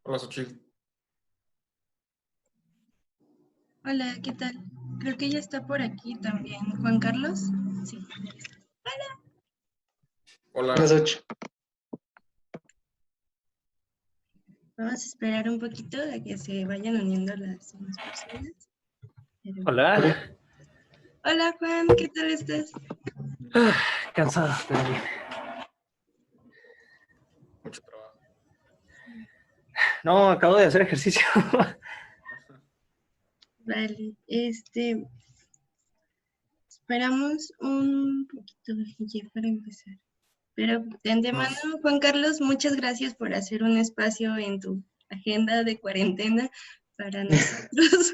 Hola, Xochitl. Hola, ¿qué tal? Creo que ya está por aquí también. ¿Juan Carlos? Sí. Hola. Hola, Xoch. Vamos a esperar un poquito a que se vayan uniendo las demás personas. Hola. Hola, Juan, ¿qué tal estás? Cansado, pero bien. Mucho trabajo. No, acabo de hacer ejercicio. Vale, esperamos un poquito ya para empezar. Pero de antemano, Juan Carlos, muchas gracias por hacer un espacio en tu agenda de cuarentena para nosotros.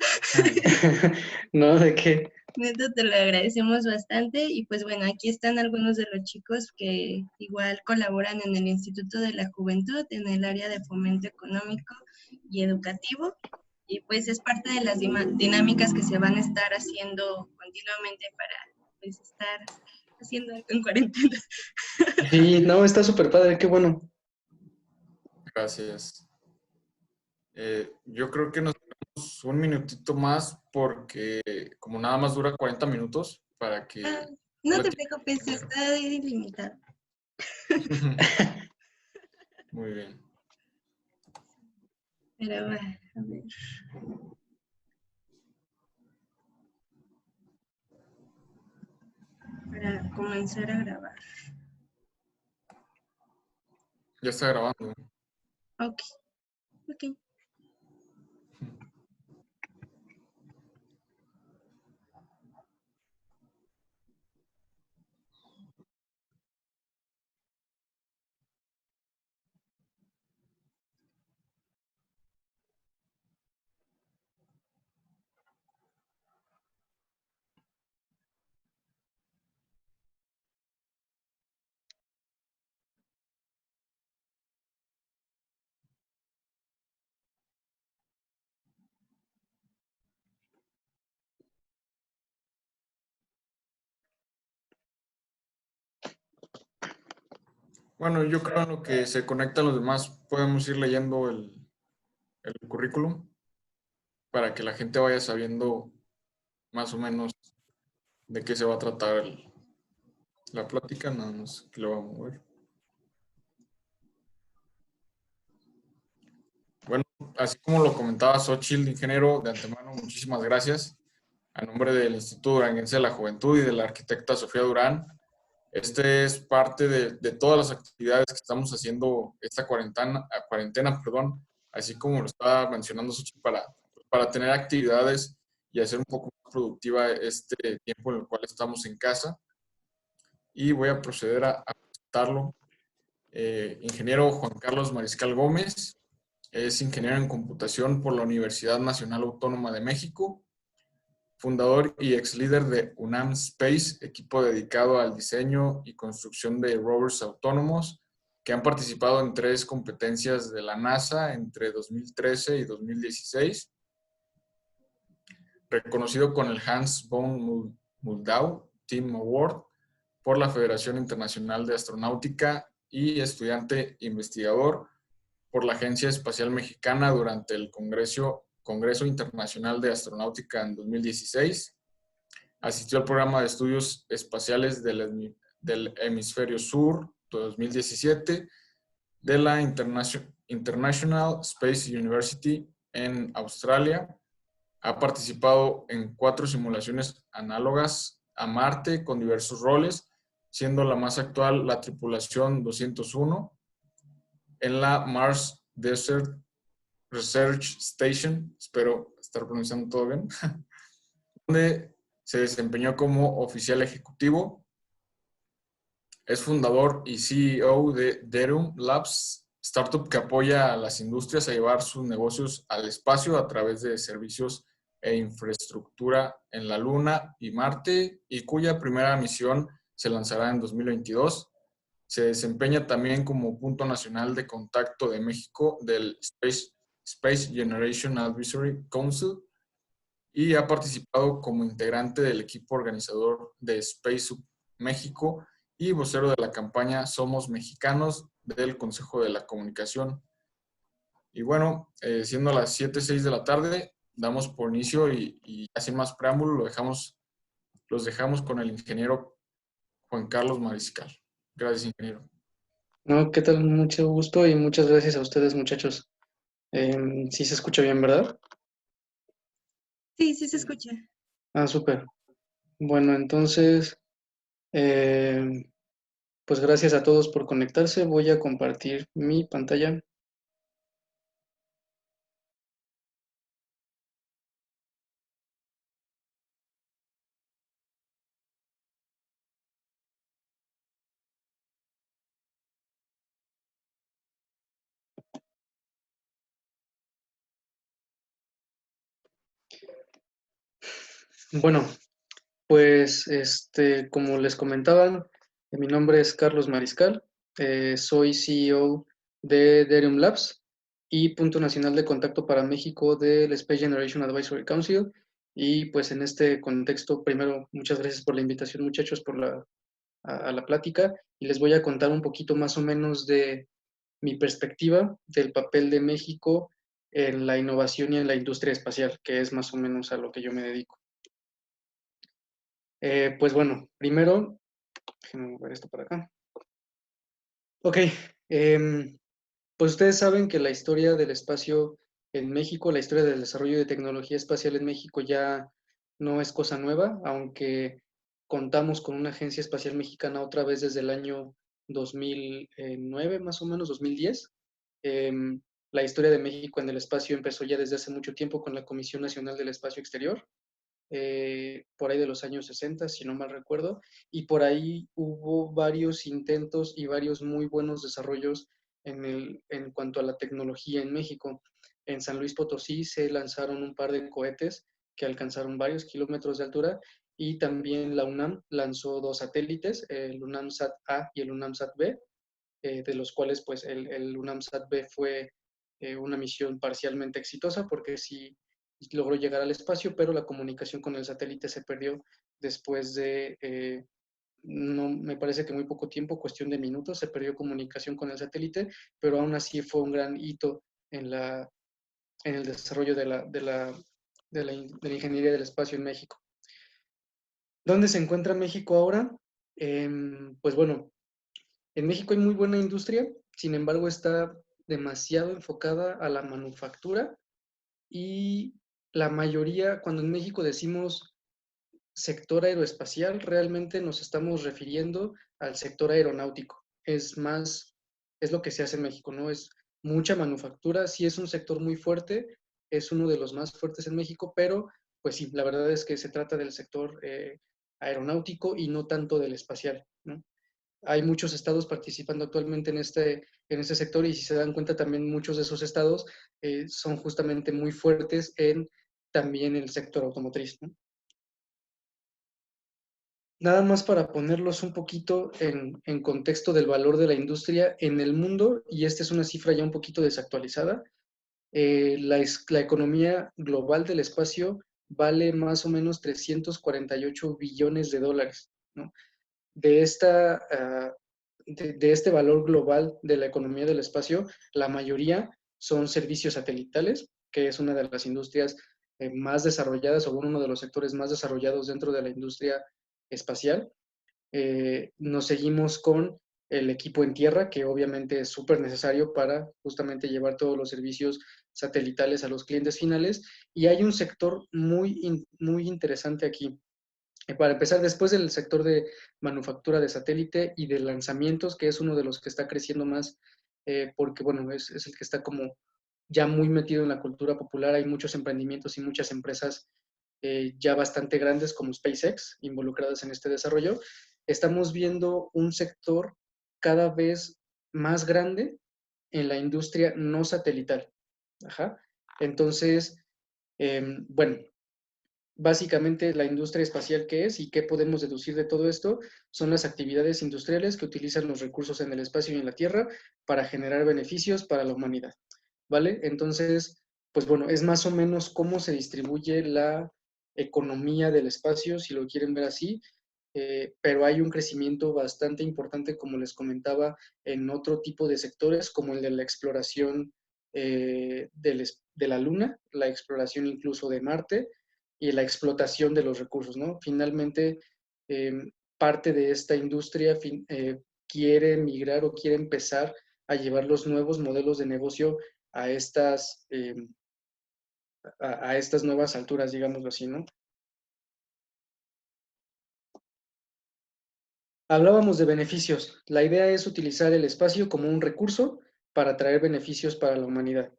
No, ¿de qué? Neta, te lo agradecemos bastante y pues bueno, aquí están algunos de los chicos que igual colaboran en el Instituto de la Juventud en el área de fomento económico y educativo y pues es parte de las dinámicas que se van a estar haciendo continuamente para pues estar haciendo algo en cuarentena. Sí, no, está súper padre, qué bueno. Gracias. Yo creo que nos tenemos un minutito más porque como nada más dura 40 minutos para que... No te preocupes, está ilimitado. Muy bien. Pero a ver. Para comenzar a grabar. Ya está grabando. Ok, ok. Bueno, yo creo en lo que se conectan los demás podemos ir leyendo el currículum para que la gente vaya sabiendo más o menos de qué se va a tratar la plática, nada más que lo vamos a mover. Bueno, así como lo comentaba Xochitl, ingeniero, de antemano, muchísimas gracias. A nombre del Instituto Duranguense de la Juventud y de la arquitecta Sofía Durán, este es parte de todas las actividades que estamos haciendo esta cuarentena, así como lo estaba mencionando Xochitl, para tener actividades y hacer un poco más productiva este tiempo en el cual estamos en casa. Y voy a proceder a presentarlo. Ingeniero Juan Carlos Mariscal Gómez, es ingeniero en computación por la Universidad Nacional Autónoma de México, fundador y ex líder de UNAM Space, equipo dedicado al diseño y construcción de rovers autónomos que han participado en 3 competencias de la NASA entre 2013 y 2016. Reconocido con el Hans von Muldau Team Award por la Federación Internacional de Astronáutica y estudiante investigador por la Agencia Espacial Mexicana durante el Congreso Internacional de Astronáutica en 2016. Asistió al programa de estudios espaciales del Hemisferio Sur 2017 de la International Space University en Australia. Ha participado en 4 simulaciones análogas a Marte con diversos roles, siendo la más actual la tripulación 201 en la Mars Desert Research Station, espero estar pronunciando todo bien, donde se desempeñó como oficial ejecutivo. Es fundador y CEO de Derum Labs, startup que apoya a las industrias a llevar sus negocios al espacio a través de servicios e infraestructura en la Luna y Marte, y cuya primera misión se lanzará en 2022. Se desempeña también como punto nacional de contacto de México del Space Generation Advisory Council y ha participado como integrante del equipo organizador de Space Up México y vocero de la campaña Somos Mexicanos del Consejo de la Comunicación. Y bueno, siendo las 7:06 de la tarde, damos por inicio y sin más preámbulo, los dejamos con el ingeniero Juan Carlos Mariscal. Gracias, ingeniero. No, ¿qué tal? Mucho gusto y muchas gracias a ustedes, muchachos. Sí se escucha bien, ¿verdad? Sí, sí se escucha. Ah, súper. Bueno, entonces, eh, pues gracias a todos por conectarse. Voy a compartir mi pantalla. Bueno, pues como les comentaban, mi nombre es Carlos Mariscal, soy CEO de Derium Labs y punto nacional de contacto para México del Space Generation Advisory Council. Y pues en este contexto, primero, muchas gracias por la invitación, muchachos, a la plática, y les voy a contar un poquito más o menos de mi perspectiva del papel de México en la innovación y en la industria espacial, que es más o menos a lo que yo me dedico. Pues bueno, primero, déjenme mover esto para acá. Ok, pues ustedes saben que la historia del espacio en México, la historia del desarrollo de tecnología espacial en México ya no es cosa nueva, aunque contamos con una agencia espacial mexicana otra vez desde el año 2009, más o menos, 2010. La historia de México en el espacio empezó ya desde hace mucho tiempo con la Comisión Nacional del Espacio Exterior, por ahí de los años 60, si no mal recuerdo, y por ahí hubo varios intentos y varios muy buenos desarrollos en cuanto a la tecnología en México. En San Luis Potosí se lanzaron un par de cohetes que alcanzaron varios kilómetros de altura, y también la UNAM lanzó 2 satélites, el UNAMSat-A y el UNAMSat-B, de los cuales pues el UNAMSat-B fue una misión parcialmente exitosa porque sí logró llegar al espacio, pero la comunicación con el satélite se perdió después de, no, me parece que muy poco tiempo, cuestión de minutos, se perdió comunicación con el satélite, pero aún así fue un gran hito en el desarrollo de la ingeniería del espacio en México. ¿Dónde se encuentra México ahora? Pues bueno, en México hay muy buena industria, sin embargo está demasiado enfocada a la manufactura, y la mayoría, cuando en México decimos sector aeroespacial, realmente nos estamos refiriendo al sector aeronáutico. Es lo que se hace en México, ¿no? Es mucha manufactura, sí es un sector muy fuerte, es uno de los más fuertes en México, pero pues sí, la verdad es que se trata del sector aeronáutico y no tanto del espacial, ¿no? Hay muchos estados participando actualmente en este sector, y si se dan cuenta también muchos de esos estados son justamente muy fuertes en también el sector automotriz, ¿no? Nada más para ponerlos un poquito en contexto del valor de la industria en el mundo, y esta es una cifra ya un poquito desactualizada, la economía global del espacio vale más o menos 348 billones de dólares, ¿no? De, esta, uh, de este valor global de la economía del espacio, la mayoría son servicios satelitales, que es una de las industrias más desarrolladas, o uno de los sectores más desarrollados dentro de la industria espacial. Nos seguimos con el equipo en tierra, que obviamente es súper necesario para justamente llevar todos los servicios satelitales a los clientes finales. Y hay un sector muy interesante aquí. Para empezar, después del sector de manufactura de satélite y de lanzamientos, que es uno de los que está creciendo más, porque bueno, es el que está como ya muy metido en la cultura popular. Hay muchos emprendimientos y muchas empresas ya bastante grandes como SpaceX involucradas en este desarrollo. Estamos viendo un sector cada vez más grande en la industria no satelital. Ajá. Entonces, bueno, básicamente la industria espacial, ¿qué es y qué podemos deducir de todo esto? Son las actividades industriales que utilizan los recursos en el espacio y en la Tierra para generar beneficios para la humanidad, ¿vale? Entonces, pues bueno, es más o menos cómo se distribuye la economía del espacio, si lo quieren ver así, pero hay un crecimiento bastante importante, como les comentaba, en otro tipo de sectores, como el de la exploración de la Luna, la exploración incluso de Marte y la explotación de los recursos, ¿no? Finalmente, parte de esta industria quiere migrar o quiere empezar a llevar los nuevos modelos de negocio a estas nuevas alturas, digámoslo así, ¿no? Hablábamos de beneficios. La idea es utilizar el espacio como un recurso para traer beneficios para la humanidad.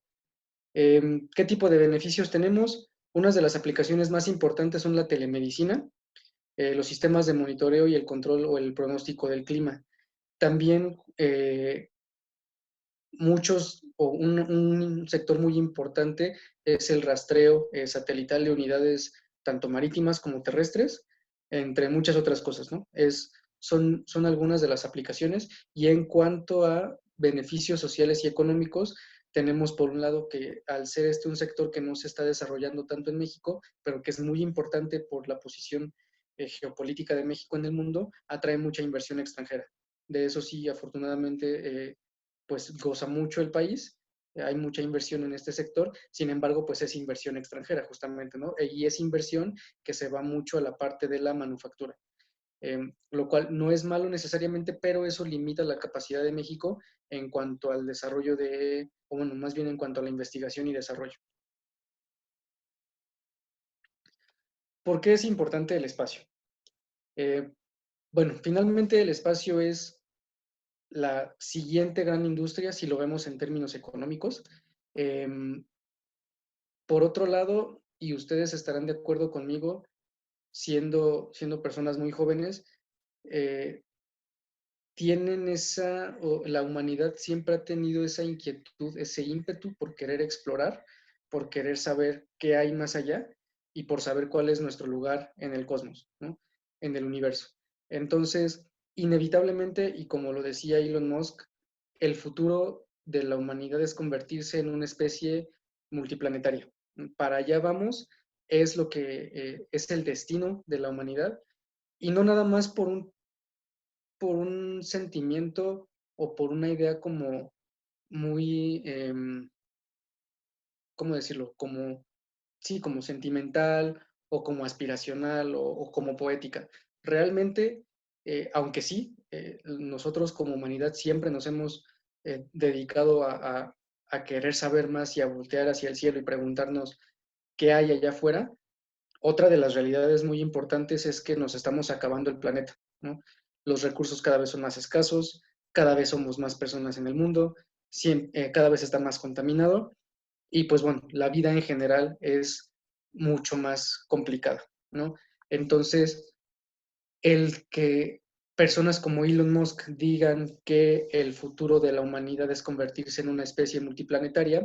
¿Qué tipo de beneficios tenemos? Unas de las aplicaciones más importantes son la telemedicina, los sistemas de monitoreo y el control o el pronóstico del clima. También un sector muy importante es el rastreo satelital de unidades tanto marítimas como terrestres, entre muchas otras cosas, ¿no? Son algunas de las aplicaciones. Y en cuanto a beneficios sociales y económicos, tenemos por un lado que al ser un sector que no se está desarrollando tanto en México, pero que es muy importante por la posición geopolítica de México en el mundo, atrae mucha inversión extranjera. De eso sí, afortunadamente, pues goza mucho el país, hay mucha inversión en este sector, sin embargo, pues es inversión extranjera justamente, ¿no? Y es inversión que se va mucho a la parte de la manufactura, lo cual no es malo necesariamente, pero eso limita la capacidad de México en cuanto al desarrollo o bueno, más bien en cuanto a la investigación y desarrollo. ¿Por qué es importante el espacio? Bueno, finalmente el espacio es la siguiente gran industria si lo vemos en términos económicos. Por otro lado, y ustedes estarán de acuerdo conmigo, siendo personas muy jóvenes, la humanidad siempre ha tenido esa inquietud, ese ímpetu por querer explorar, por querer saber qué hay más allá y por saber cuál es nuestro lugar en el cosmos, ¿no? En el universo. Entonces, inevitablemente, y como lo decía Elon Musk, el futuro de la humanidad es convertirse en una especie multiplanetaria. Para allá vamos, es lo que es el destino de la humanidad, y no nada más por un sentimiento o por una idea como muy, ¿cómo decirlo? Sí, como sentimental o como aspiracional o como poética. Realmente, aunque sí, nosotros como humanidad siempre nos hemos dedicado a querer saber más y a voltear hacia el cielo y preguntarnos qué hay allá afuera. Otra de las realidades muy importantes es que nos estamos acabando el planeta, ¿no? Los recursos cada vez son más escasos, cada vez somos más personas en el mundo, cada vez está más contaminado y pues bueno, la vida en general es mucho más complicada, ¿no? Entonces, el que personas como Elon Musk digan que el futuro de la humanidad es convertirse en una especie multiplanetaria,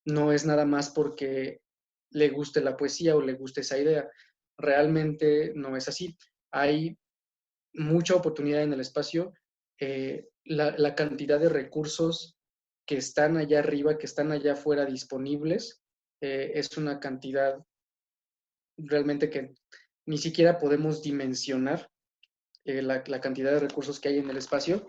no es nada más porque le guste la poesía o le guste esa idea. Realmente no es así. Hay mucha oportunidad en el espacio. La cantidad de recursos que están allá arriba, que están allá afuera disponibles, es una cantidad realmente que ni siquiera podemos dimensionar la cantidad de recursos que hay en el espacio.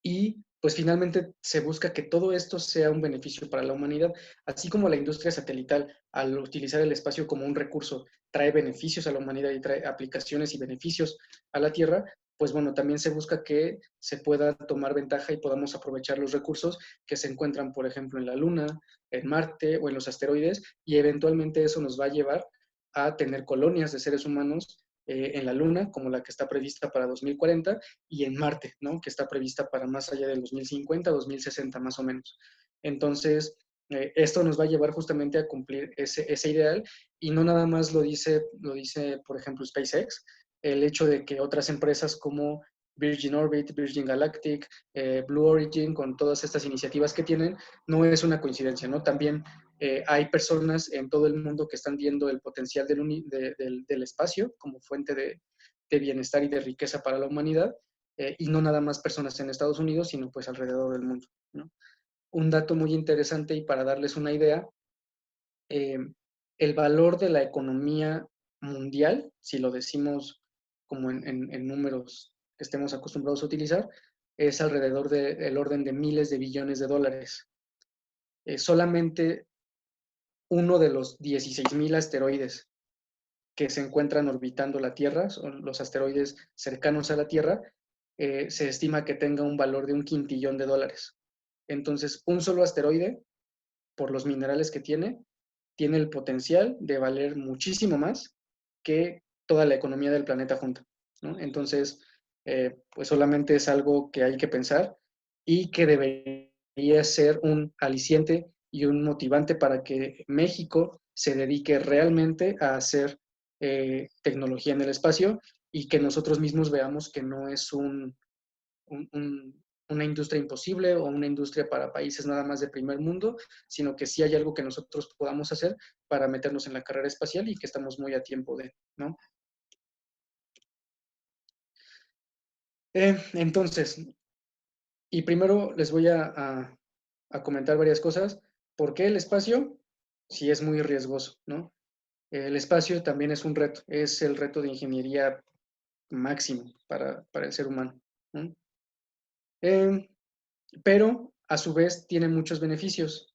Y pues finalmente se busca que todo esto sea un beneficio para la humanidad, así como la industria satelital, al utilizar el espacio como un recurso, trae beneficios a la humanidad y trae aplicaciones y beneficios a la Tierra. Pues bueno, también se busca que se pueda tomar ventaja y podamos aprovechar los recursos que se encuentran, por ejemplo, en la Luna, en Marte o en los asteroides, y eventualmente eso nos va a llevar a tener colonias de seres humanos en la Luna, como la que está prevista para 2040, y en Marte, ¿no? Que está prevista para más allá del 2050, 2060 más o menos. Entonces, esto nos va a llevar justamente a cumplir ese ideal, y no nada más lo dice, por ejemplo, SpaceX, el hecho de que otras empresas como Virgin Orbit, Virgin Galactic, Blue Origin, con todas estas iniciativas que tienen, no es una coincidencia, ¿no? También hay personas en todo el mundo que están viendo el potencial del espacio como fuente de bienestar y de riqueza para la humanidad, y no nada más personas en Estados Unidos, sino pues alrededor del mundo, ¿no? Un dato muy interesante y para darles una idea, el valor de la economía mundial, si lo decimos como en números que estemos acostumbrados a utilizar, es alrededor del orden de miles de billones de dólares. Solamente uno de los 16,000 asteroides que se encuentran orbitando la Tierra, son los asteroides cercanos a la Tierra, se estima que tenga un valor de $1 quintillón. Entonces, un solo asteroide, por los minerales que tiene el potencial de valer muchísimo más que toda la economía del planeta junta, ¿no? Entonces, pues solamente es algo que hay que pensar y que debería ser un aliciente y un motivante para que México se dedique realmente a hacer tecnología en el espacio y que nosotros mismos veamos que no es una industria imposible o una industria para países nada más de primer mundo, sino que sí hay algo que nosotros podamos hacer para meternos en la carrera espacial y que estamos muy a tiempo de, ¿no? Entonces, y primero les voy a comentar varias cosas. ¿Por qué el espacio? Sí es muy riesgoso, ¿no? El espacio también es un reto, es el reto de ingeniería máximo para el ser humano, ¿no? Pero a su vez tiene muchos beneficios.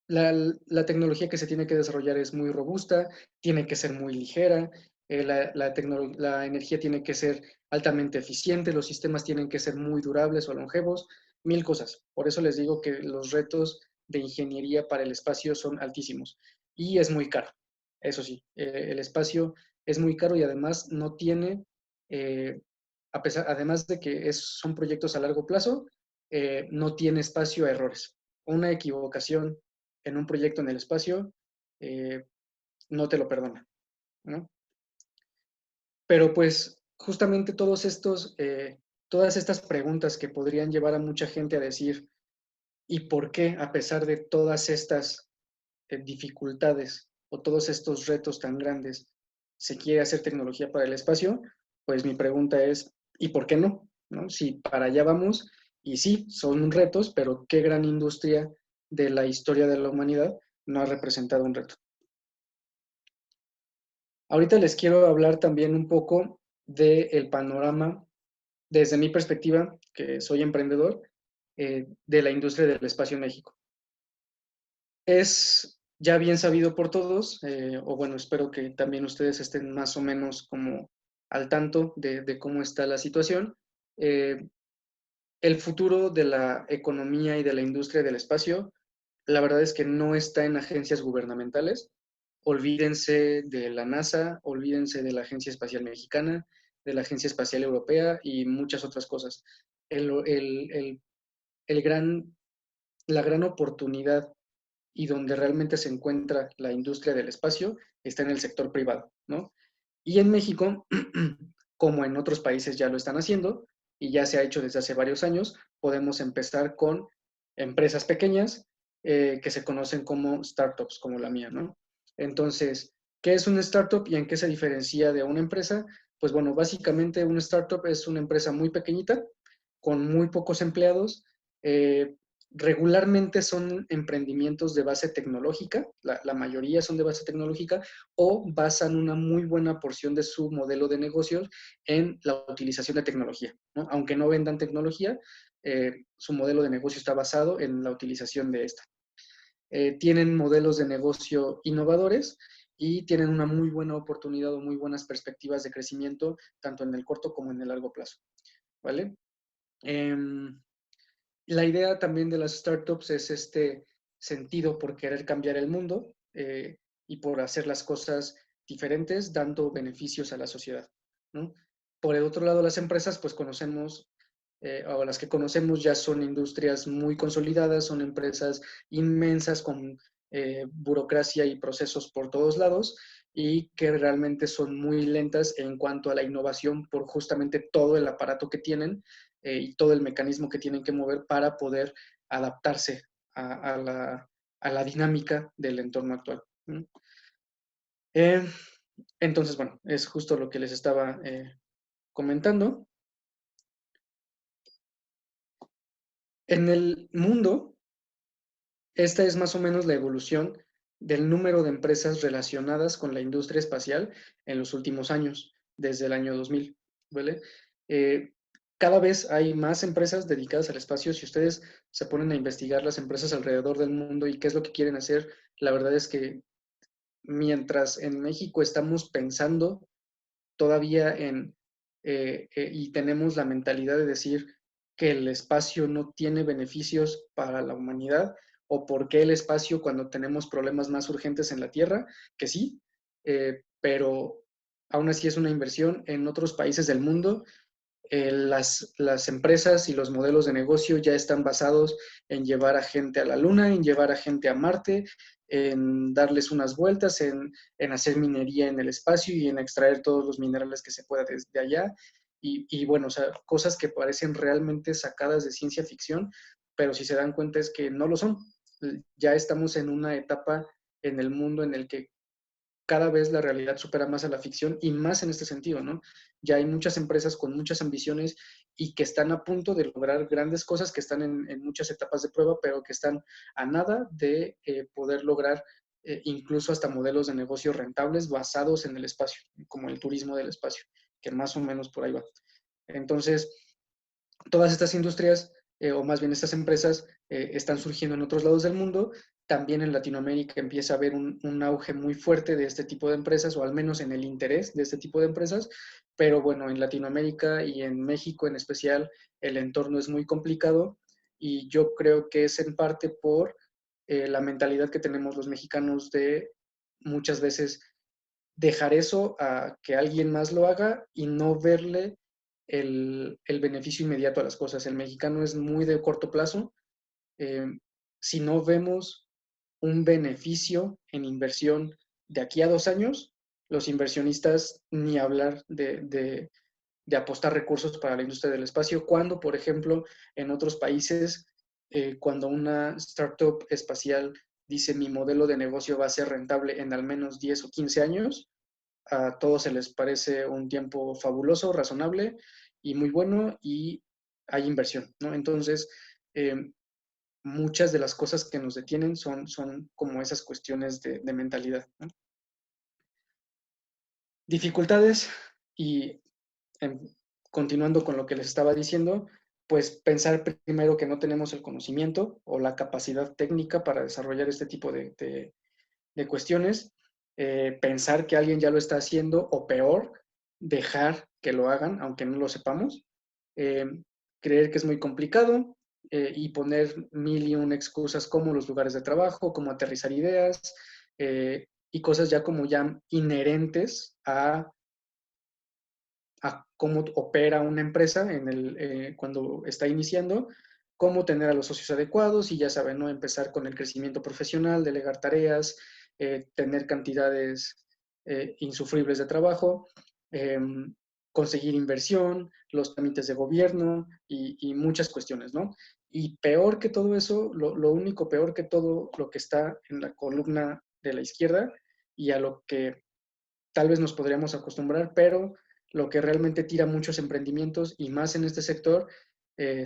La tecnología que se tiene que desarrollar es muy robusta, tiene que ser muy ligera, la energía tiene que ser altamente eficiente, los sistemas tienen que ser muy durables o longevos, 1000 cosas. Por eso les digo que los retos de ingeniería para el espacio son altísimos y es muy caro. Eso sí, el espacio es muy caro y además no tiene, además de que son proyectos a largo plazo, no tiene espacio a errores. Una equivocación en un proyecto en el espacio, no te lo perdona, ¿no? Pero pues justamente todas estas preguntas que podrían llevar a mucha gente a decir, ¿y por qué a pesar de todas estas dificultades o todos estos retos tan grandes se quiere hacer tecnología para el espacio? Pues mi pregunta es, ¿y por qué no? ¿No? Si para allá vamos, y sí, son retos, pero ¿qué gran industria de la historia de la humanidad no ha representado un reto? Ahorita les quiero hablar también un poco del panorama, desde mi perspectiva, que soy emprendedor, de la industria del espacio en México. Es ya bien sabido por todos, o bueno, espero que también ustedes estén más o menos como al tanto de cómo está la situación. El futuro de la economía y de la industria del espacio, la verdad es que no está en agencias gubernamentales. Olvídense de la NASA, olvídense de la Agencia Espacial Mexicana, de la Agencia Espacial Europea y muchas otras cosas. La gran oportunidad y donde realmente se encuentra la industria del espacio está en el sector privado, ¿no? Y en México, como en otros países ya lo están haciendo, y ya se ha hecho desde hace varios años, podemos empezar con empresas pequeñas que se conocen como startups, como la mía, ¿no? Entonces, ¿qué es una startup y en qué se diferencia de una empresa? Pues bueno, básicamente una startup es una empresa muy pequeñita, con muy pocos empleados. Regularmente son emprendimientos de base tecnológica, la mayoría son de base tecnológica, o basan una muy buena porción de su modelo de negocios en la utilización de tecnología, ¿no? Aunque no vendan tecnología, su modelo de negocio está basado en la utilización de esta. Tienen modelos de negocio innovadores y tienen una muy buena oportunidad o muy buenas perspectivas de crecimiento, tanto en el corto como en el largo plazo, ¿vale? La idea también de las startups es este sentido por querer cambiar el mundo y por hacer las cosas diferentes, dando beneficios a la sociedad, ¿no? Por el otro lado, las empresas, pues conocemos, o las que conocemos ya son industrias muy consolidadas, son empresas inmensas con burocracia y procesos por todos lados y que realmente son muy lentas en cuanto a la innovación por justamente todo el aparato que tienen y todo el mecanismo que tienen que mover para poder adaptarse a la dinámica del entorno actual. Entonces, bueno, es justo lo que les estaba comentando. En el mundo, esta es más o menos la evolución del número de empresas relacionadas con la industria espacial en los últimos años, desde el año 2000, ¿vale? Cada vez hay más empresas dedicadas al espacio. Si ustedes se ponen a investigar las empresas alrededor del mundo y qué es lo que quieren hacer, la verdad es que mientras en México estamos pensando todavía y tenemos la mentalidad de decir que el espacio no tiene beneficios para la humanidad, o por qué el espacio cuando tenemos problemas más urgentes en la Tierra, que sí, pero aún así es una inversión en otros países del mundo. Las empresas y los modelos de negocio ya están basados en llevar a gente a la Luna, en llevar a gente a Marte, en darles unas vueltas, en hacer minería en el espacio y en extraer todos los minerales que se pueda desde allá. Y bueno, o sea, cosas que parecen realmente sacadas de ciencia ficción, pero si se dan cuenta es que no lo son. Ya estamos en una etapa en el mundo en el que cada vez la realidad supera más a la ficción, y más en este sentido, ¿no? Ya hay muchas empresas con muchas ambiciones y que están a punto de lograr grandes cosas, que están en muchas etapas de prueba, pero que están a nada de poder lograr incluso hasta modelos de negocio rentables basados en el espacio, como el turismo del espacio, que más o menos por ahí va. Entonces, todas estas industrias, o más bien estas empresas, están surgiendo en otros lados del mundo. También en Latinoamérica empieza a haber un auge muy fuerte de este tipo de empresas, o al menos en el interés de este tipo de empresas. Pero bueno, en Latinoamérica y en México en especial, el entorno es muy complicado, y yo creo que es en parte por la mentalidad que tenemos los mexicanos de muchas veces dejar eso a que alguien más lo haga y no verle el beneficio inmediato a las cosas. El mexicano es muy de corto plazo. Eh, si no vemos un beneficio en inversión de aquí a 2 años, los inversionistas ni hablar de apostar recursos para la industria del espacio, cuando, por ejemplo, en otros países, cuando una startup espacial dice mi modelo de negocio va a ser rentable en al menos 10 o 15 años, a todos se les parece un tiempo fabuloso, razonable y muy bueno, y hay inversión, ¿no? Entonces, eh, muchas de las cosas que nos detienen son como esas cuestiones de mentalidad, ¿no? Dificultades, y continuando con lo que les estaba diciendo, pues pensar primero que no tenemos el conocimiento o la capacidad técnica para desarrollar este tipo de cuestiones. Pensar que alguien ya lo está haciendo, o peor, dejar que lo hagan aunque no lo sepamos. eh, Creer que es muy complicado, y poner mil y una excusas, como los lugares de trabajo, como aterrizar ideas, y cosas ya como ya inherentes a cómo opera una empresa cuando está iniciando, cómo tener a los socios adecuados, y ya saben, ¿no? Empezar con el crecimiento profesional, delegar tareas, tener cantidades insufribles de trabajo, eh, conseguir inversión, los trámites de gobierno y muchas cuestiones, ¿no? Y peor que todo eso, lo único peor que todo lo que está en la columna de la izquierda, y a lo que tal vez nos podríamos acostumbrar, pero lo que realmente tira muchos emprendimientos, y más en este sector,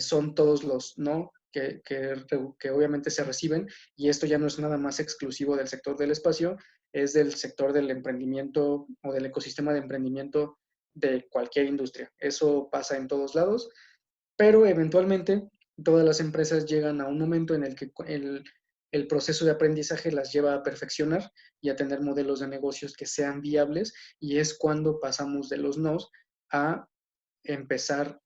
son todos los no que obviamente se reciben. Y esto ya no es nada más exclusivo del sector del espacio, es del sector del emprendimiento o del ecosistema de emprendimiento de cualquier industria. Eso pasa en todos lados, pero eventualmente todas las empresas llegan a un momento en el que el proceso de aprendizaje las lleva a perfeccionar y a tener modelos de negocios que sean viables, y es cuando pasamos de los nos a empezar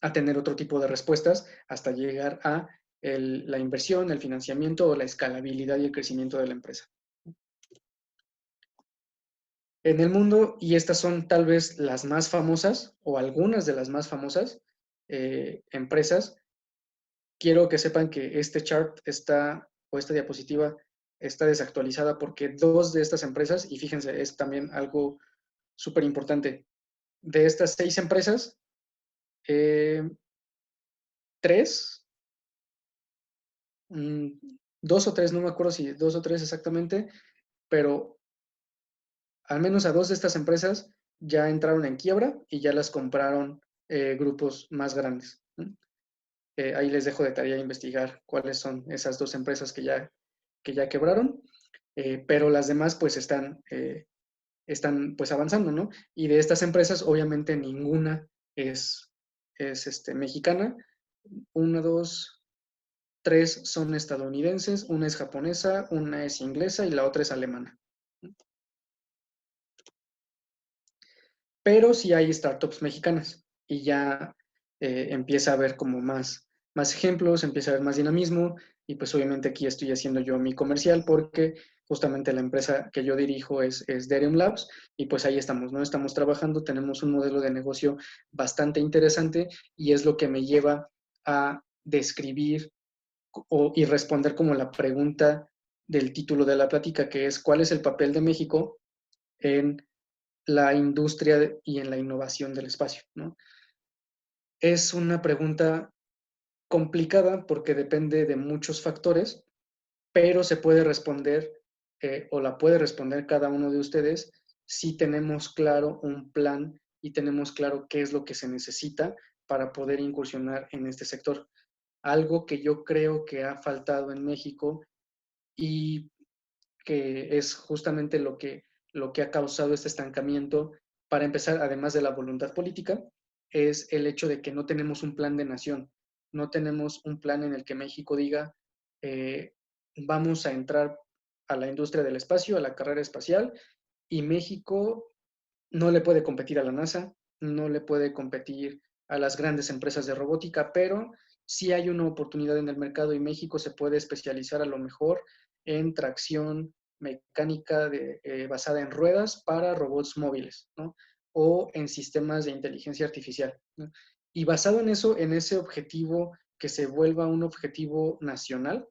a tener otro tipo de respuestas, hasta llegar a la inversión, el financiamiento o la escalabilidad y el crecimiento de la empresa. En el mundo, y estas son tal vez las más famosas o algunas de las más famosas empresas, quiero que sepan que este chart o esta diapositiva está desactualizada, porque dos de estas empresas, y fíjense, es también algo súper importante, de estas 6 empresas, 3, 2 o 3, no me acuerdo si 2 o 3 exactamente, pero al menos a 2 de estas empresas ya entraron en quiebra y ya las compraron grupos más grandes, ¿no? Ahí les dejo de tarea investigar cuáles son esas 2 empresas que ya quebraron, pero las demás pues están pues avanzando, ¿no? Y de estas empresas obviamente ninguna es mexicana. 1, 2, 3 son estadounidenses, una es japonesa, una es inglesa y la otra es alemana. Pero sí hay startups mexicanas y ya empieza a haber como más ejemplos, empieza a haber más dinamismo y pues obviamente aquí estoy haciendo yo mi comercial porque justamente la empresa que yo dirijo es Derium Labs y pues ahí estamos, ¿no? Estamos trabajando, tenemos un modelo de negocio bastante interesante y es lo que me lleva a describir y responder como la pregunta del título de la plática, que es ¿cuál es el papel de México en la industria y en la innovación del espacio, ¿no? Es una pregunta complicada porque depende de muchos factores, pero se puede responder o la puede responder cada uno de ustedes si tenemos claro un plan y tenemos claro qué es lo que se necesita para poder incursionar en este sector. Algo que yo creo que ha faltado en México y que es justamente lo que ha causado este estancamiento. Para empezar, además de la voluntad política, es el hecho de que no tenemos un plan de nación, no tenemos un plan en el que México diga, vamos a entrar a la industria del espacio, a la carrera espacial, y México no le puede competir a la NASA, no le puede competir a las grandes empresas de robótica, pero sí hay una oportunidad en el mercado y México se puede especializar a lo mejor en tracción mecánica basada en ruedas para robots móviles, ¿no? O en sistemas de inteligencia artificial, ¿no? Y basado en eso, en ese objetivo que se vuelva un objetivo nacional,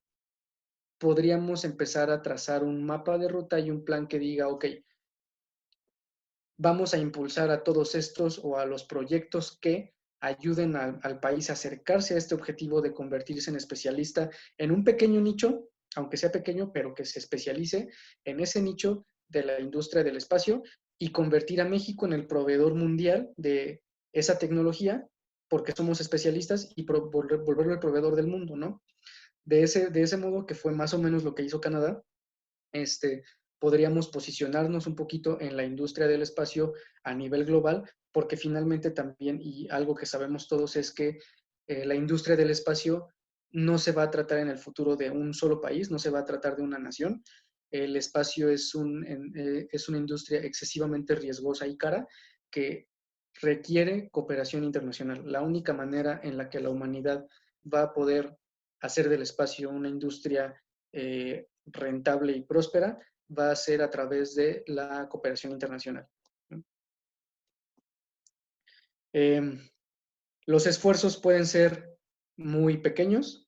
podríamos empezar a trazar un mapa de ruta y un plan que diga, ok, vamos a impulsar a todos estos o a los proyectos que ayuden al país a acercarse a este objetivo de convertirse en especialista en un pequeño nicho, aunque sea pequeño, pero que se especialice en ese nicho de la industria del espacio y convertir a México en el proveedor mundial de esa tecnología, porque somos especialistas y volverlo el proveedor del mundo, ¿no? De ese modo, que fue más o menos lo que hizo Canadá, podríamos posicionarnos un poquito en la industria del espacio a nivel global, porque finalmente también, y algo que sabemos todos, es que la industria del espacio no se va a tratar en el futuro de un solo país, no se va a tratar de una nación. El espacio es una industria excesivamente riesgosa y cara que requiere cooperación internacional. La única manera en la que la humanidad va a poder hacer del espacio una industria rentable y próspera va a ser a través de la cooperación internacional. Los esfuerzos pueden ser muy pequeños,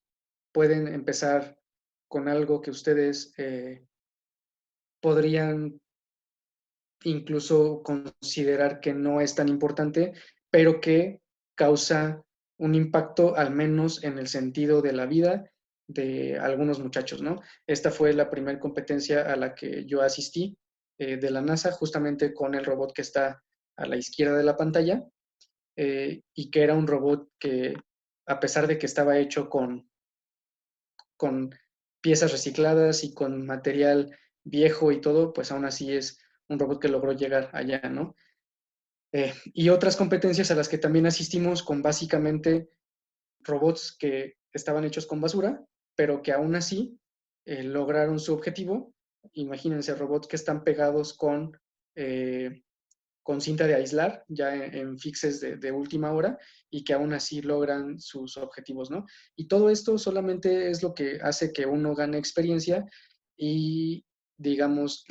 pueden empezar con algo que ustedes podrían incluso considerar que no es tan importante, pero que causa un impacto al menos en el sentido de la vida de algunos muchachos, ¿no? Esta fue la primera competencia a la que yo asistí de la NASA, justamente con el robot que está a la izquierda de la pantalla, y que era un robot que, a pesar de que estaba hecho con piezas recicladas y con material viejo y todo, pues aún así es un robot que logró llegar allá, ¿no? Y otras competencias a las que también asistimos con básicamente robots que estaban hechos con basura, pero que aún así lograron su objetivo. Imagínense, robots que están pegados con cinta de aislar, ya en fixes de última hora, y que aún así logran sus objetivos, ¿no? Y todo esto solamente es lo que hace que uno gane experiencia y, digamos,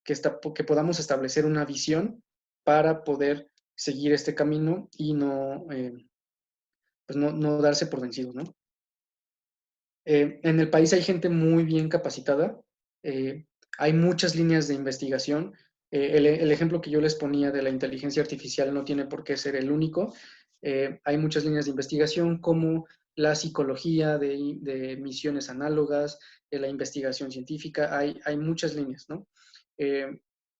que podamos establecer una visión para poder seguir este camino y pues no darse por vencido, ¿no? En el país hay gente muy bien capacitada, hay muchas líneas de investigación. El ejemplo que yo les ponía de la inteligencia artificial no tiene por qué ser el único. Hay muchas líneas de investigación como la psicología de misiones análogas, la investigación científica, hay muchas líneas, ¿no?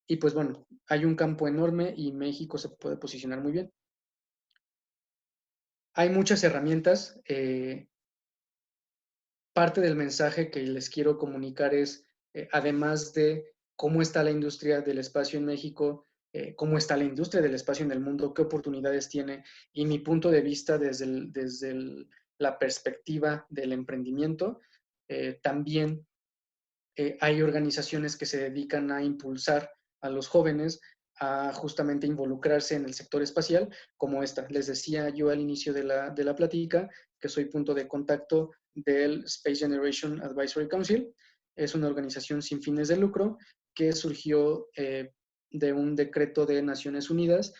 Y pues bueno, hay un campo enorme y México se puede posicionar muy bien. Hay muchas herramientas. Parte del mensaje que les quiero comunicar es, además de cómo está la industria del espacio en México, cómo está la industria del espacio en el mundo, qué oportunidades tiene, y mi punto de vista desde la perspectiva del emprendimiento. También hay organizaciones que se dedican a impulsar a los jóvenes a justamente involucrarse en el sector espacial, como esta. Les decía yo al inicio de la plática que soy punto de contacto del Space Generation Advisory Council. Es una organización sin fines de lucro que surgió de un decreto de Naciones Unidas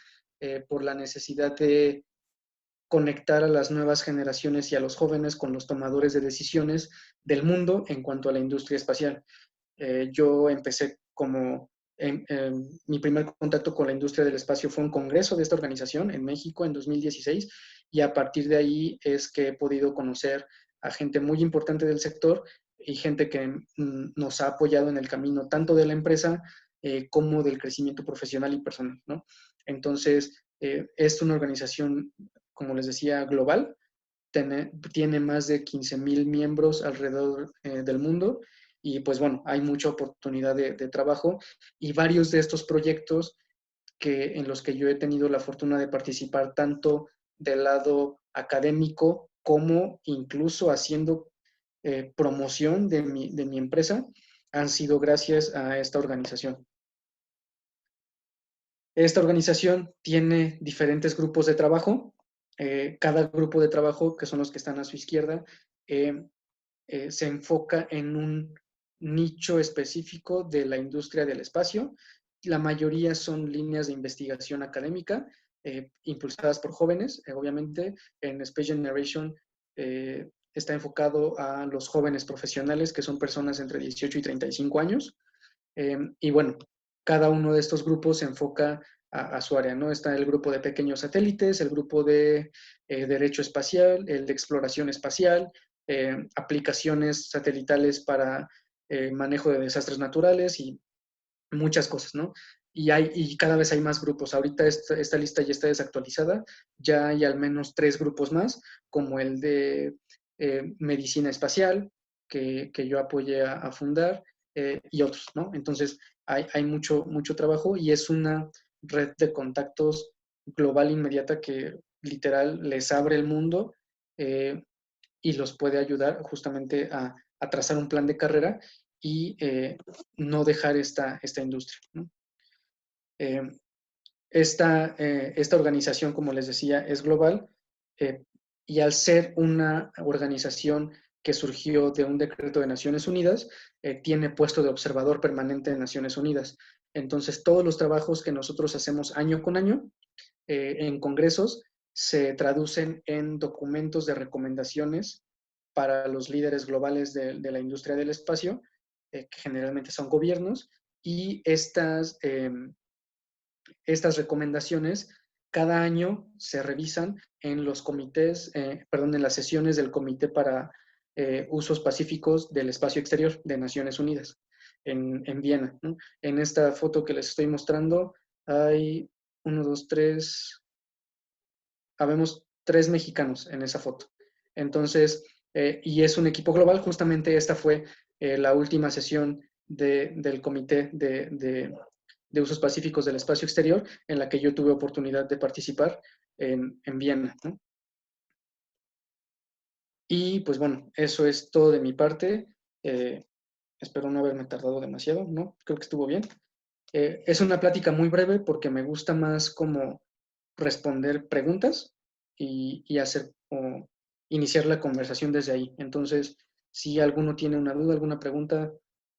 por la necesidad de conectar a las nuevas generaciones y a los jóvenes con los tomadores de decisiones del mundo en cuanto a la industria espacial. Yo empecé mi primer contacto con la industria del espacio fue un congreso de esta organización en México en 2016, y a partir de ahí es que he podido conocer a gente muy importante del sector y gente que nos ha apoyado en el camino tanto de la empresa como del crecimiento profesional y personal, ¿no? Entonces, es una organización, como les decía, global. Tiene más de 15,000 miembros alrededor del mundo, y pues bueno, hay mucha oportunidad de trabajo, y varios de estos proyectos en los que yo he tenido la fortuna de participar tanto del lado académico como incluso haciendo promoción de mi empresa, han sido gracias a esta organización. Esta organización tiene diferentes grupos de trabajo. Cada grupo de trabajo, que son los que están a su izquierda, se enfoca en un nicho específico de la industria del espacio. La mayoría son líneas de investigación académica, impulsadas por jóvenes. Obviamente, en Space Generation está enfocado a los jóvenes profesionales, que son personas entre 18 y 35 años. Y bueno, cada uno de estos grupos se enfoca a su área, ¿no? Está el grupo de pequeños satélites, el grupo de derecho espacial, el de exploración espacial, aplicaciones satelitales para manejo de desastres naturales y muchas cosas, ¿no? Y cada vez hay más grupos. Ahorita esta lista ya está desactualizada, ya hay al menos 3 grupos más, como el de medicina espacial, que yo apoyé a fundar, y otros, ¿no? Entonces, hay mucho trabajo, y es una red de contactos global inmediata que literal les abre el mundo y los puede ayudar justamente a trazar un plan de carrera y no dejar esta industria, ¿no? Esta organización, como les decía, es global, y al ser una organización que surgió de un decreto de Naciones Unidas, tiene puesto de observador permanente en Naciones Unidas. Entonces, todos los trabajos que nosotros hacemos año con año en congresos se traducen en documentos de recomendaciones para los líderes globales de la industria del espacio, que generalmente son gobiernos, y estas recomendaciones cada año se revisan en los comités, en las sesiones del Comité para Usos Pacíficos del Espacio Exterior de Naciones Unidas en Viena, ¿no? En esta foto que les estoy mostrando hay 1, 2, 3, habemos 3 mexicanos en esa foto. Entonces, y es un equipo global. Justamente esta fue la última sesión del Comité de Usos Pacíficos del Espacio Exterior, en la que yo tuve oportunidad de participar en Viena, ¿no? Y pues bueno, eso es todo de mi parte. Espero no haberme tardado demasiado, ¿no? Creo que estuvo bien. Es una plática muy breve porque me gusta más como responder preguntas y hacer o iniciar la conversación desde ahí. Entonces, si alguno tiene una duda, alguna pregunta,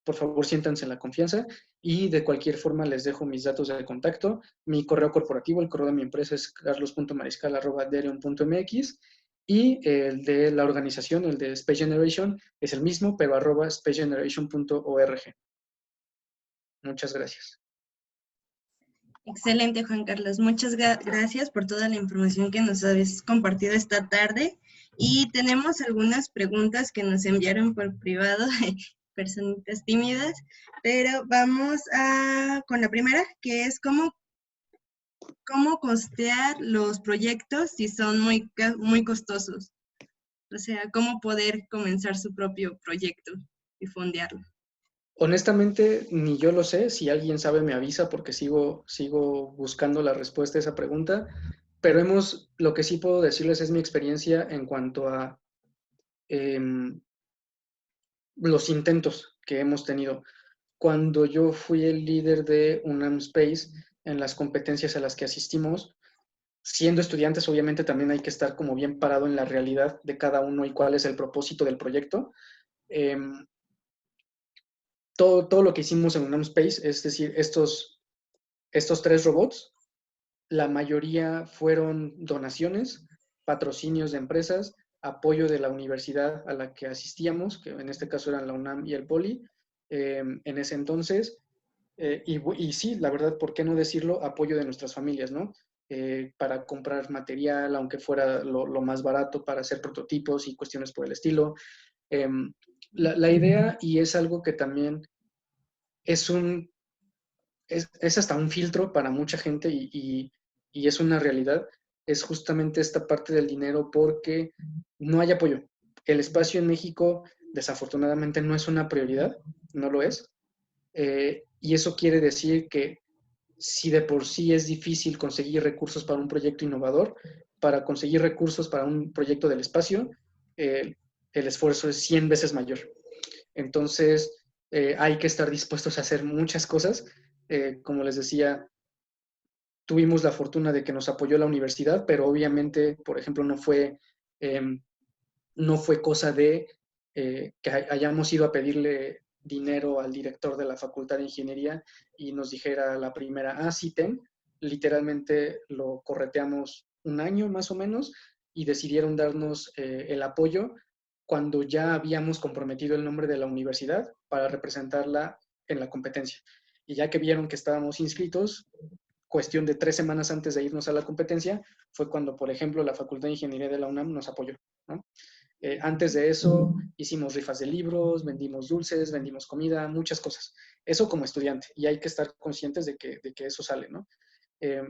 por favor siéntanse en la confianza, y de cualquier forma les dejo mis datos de contacto. Mi correo corporativo, el correo de mi empresa, es carlos.mariscal@derion.mx, y el de la organización, el de Space Generation, es el mismo, pero @spacegeneration.org. Muchas gracias. Excelente, Juan Carlos. Muchas gracias por toda la información que nos habéis compartido esta tarde. Y tenemos algunas preguntas que nos enviaron por privado, personitas tímidas, pero vamos con la primera, que es cómo costear los proyectos si son muy costosos. O sea, cómo poder comenzar su propio proyecto y fondearlo. Honestamente, ni yo lo sé. Si alguien sabe, me avisa porque sigo buscando la respuesta a esa pregunta. Pero lo que sí puedo decirles es mi experiencia en cuanto a em, los intentos que hemos tenido. Cuando yo fui el líder de UNAM Space en las competencias a las que asistimos, siendo estudiantes, obviamente también hay que estar como bien parado en la realidad de cada uno y cuál es el propósito del proyecto. Em, todo lo que hicimos en UNAM Space, es decir, estos 3 robots, la mayoría fueron donaciones, patrocinios de empresas, apoyo de la universidad a la que asistíamos, que en este caso eran la UNAM y el POLI, en ese entonces. Y sí, la verdad, ¿por qué no decirlo? Apoyo de nuestras familias, ¿no? Para comprar material, aunque fuera lo más barato, para hacer prototipos y cuestiones por el estilo. Em, la idea, y es algo que también es es hasta un filtro para mucha gente y es una realidad, es justamente esta parte del dinero porque no hay apoyo. El espacio en México, desafortunadamente, no es una prioridad, no lo es. Y eso quiere decir que si de por sí es difícil conseguir recursos para un proyecto innovador, para conseguir recursos para un proyecto del espacio, el esfuerzo es 100 veces mayor. Entonces, hay que estar dispuestos a hacer muchas cosas. Como les decía, tuvimos la fortuna de que nos apoyó la universidad, pero obviamente, por ejemplo, no fue cosa de que hayamos ido a pedirle dinero al director de la Facultad de Ingeniería y nos dijera la primera, sí, ten. Literalmente lo correteamos un año más o menos y decidieron darnos el apoyo cuando ya habíamos comprometido el nombre de la universidad para representarla en la competencia. Y ya que vieron que estábamos inscritos, cuestión de 3 semanas antes de irnos a la competencia, fue cuando, por ejemplo, la Facultad de Ingeniería de la UNAM nos apoyó, ¿no? Antes de eso hicimos rifas de libros, vendimos dulces, vendimos comida, muchas cosas. Eso como estudiante, y hay que estar conscientes de que eso sale, ¿no? Eh,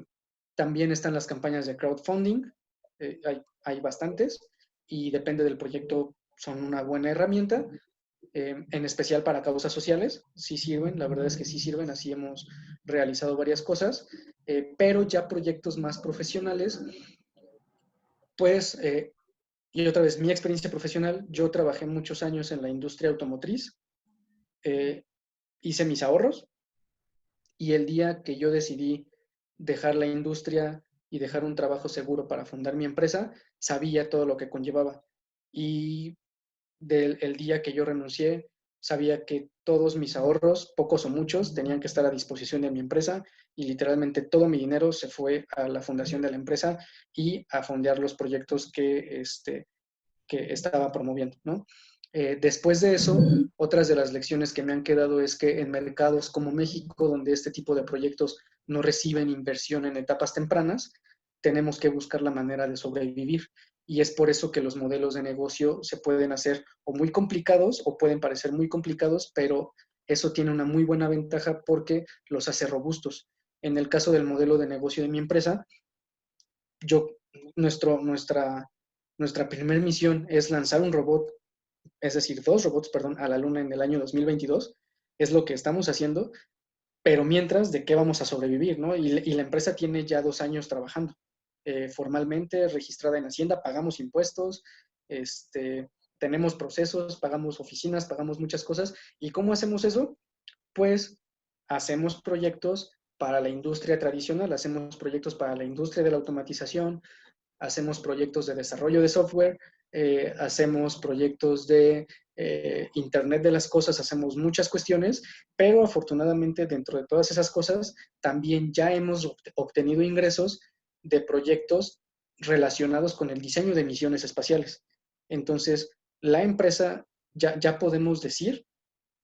también están las campañas de crowdfunding, hay bastantes, y depende del proyecto, son una buena herramienta, en especial para causas sociales, sí sirven, la verdad es que sí sirven, así hemos realizado varias cosas, pero ya proyectos más profesionales, pues y otra vez, mi experiencia profesional, yo trabajé muchos años en la industria automotriz, eh, hice mis ahorros y el día que yo decidí dejar la industria y dejar un trabajo seguro para fundar mi empresa, sabía todo lo que conllevaba. Y el día que yo renuncié, sabía que todos mis ahorros, pocos o muchos, tenían que estar a disposición de mi empresa y literalmente todo mi dinero se fue a la fundación de la empresa y a fondear los proyectos que estaba promoviendo, ¿no? Después de eso, otras de las lecciones que me han quedado es que en mercados como México, donde este tipo de proyectos no reciben inversión en etapas tempranas, tenemos que buscar la manera de sobrevivir. Y es por eso que los modelos de negocio se pueden hacer o muy complicados o pueden parecer muy complicados, pero eso tiene una muy buena ventaja porque los hace robustos. En el caso del modelo de negocio de mi empresa, yo, nuestra primera misión es lanzar un robot, es decir, 2 robots, perdón, a la Luna en el año 2022. Es lo que estamos haciendo, pero mientras, ¿de qué vamos a sobrevivir, no? Y la empresa tiene ya 2 años trabajando formalmente, registrada en Hacienda, pagamos impuestos, tenemos procesos, pagamos oficinas, pagamos muchas cosas. ¿Y cómo hacemos eso? Pues hacemos proyectos para la industria tradicional, hacemos proyectos para la industria de la automatización, hacemos proyectos de desarrollo de software, hacemos proyectos de Internet de las cosas, hacemos muchas cuestiones, pero afortunadamente dentro de todas esas cosas también ya hemos obtenido ingresos de proyectos relacionados con el diseño de misiones espaciales. Entonces, la empresa ya podemos decir